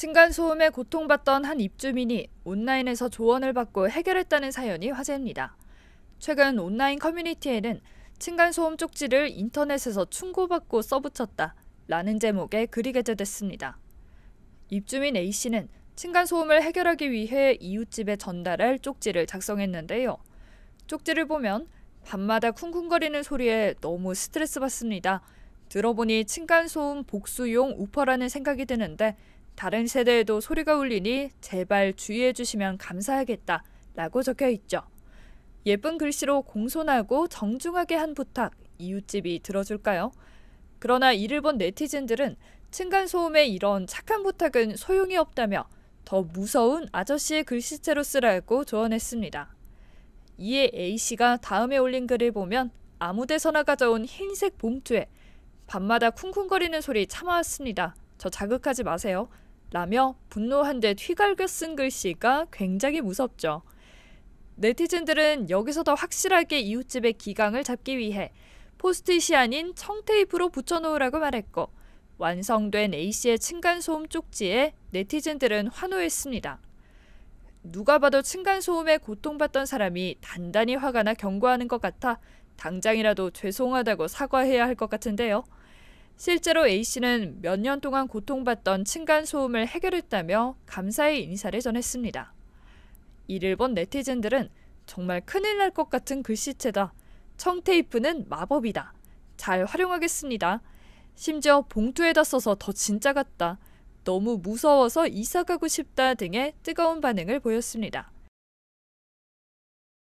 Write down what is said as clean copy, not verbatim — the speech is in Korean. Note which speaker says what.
Speaker 1: 층간소음에 고통받던 한 입주민이 온라인에서 조언을 받고 해결했다는 사연이 화제입니다. 최근 온라인 커뮤니티에는 층간소음 쪽지를 인터넷에서 충고받고 써붙였다 라는 제목의 글이 게재됐습니다. 입주민 A씨는 층간소음을 해결하기 위해 이웃집에 전달할 쪽지를 작성했는데요. 쪽지를 보면 밤마다 쿵쿵거리는 소리에 너무 스트레스 받습니다. 들어보니 층간소음 복수용 우퍼라는 생각이 드는데 다른 세대에도 소리가 울리니 제발 주의해 주시면 감사하겠다 라고 적혀 있죠. 예쁜 글씨로 공손하고 정중하게 한 부탁, 이웃집이 들어줄까요? 그러나 이를 본 네티즌들은 층간소음의 이런 착한 부탁은 소용이 없다며 더 무서운 아저씨의 글씨체로 쓰라고 조언했습니다. 이에 A씨가 다음에 올린 글을 보면 아무데서나 가져온 흰색 봉투에 밤마다 쿵쿵거리는 소리 참아왔습니다. 저 자극하지 마세요. 라며 분노한 듯 휘갈겨 쓴 글씨가 굉장히 무섭죠. 네티즌들은 여기서 더 확실하게 이웃집의 기강을 잡기 위해 포스트잇이 아닌 청테이프로 붙여놓으라고 말했고 완성된 A씨의 층간소음 쪽지에 네티즌들은 환호했습니다. 누가 봐도 층간소음에 고통받던 사람이 단단히 화가 나 경고하는 것 같아 당장이라도 죄송하다고 사과해야 할 것 같은데요. 실제로 A씨는 몇 년 동안 고통받던 층간소음을 해결했다며 감사의 인사를 전했습니다. 이를 본 네티즌들은 정말 큰일 날 것 같은 글씨체다. 청테이프는 마법이다. 잘 활용하겠습니다. 심지어 봉투에다 써서 더 진짜 같다. 너무 무서워서 이사 가고 싶다 등의 뜨거운 반응을 보였습니다.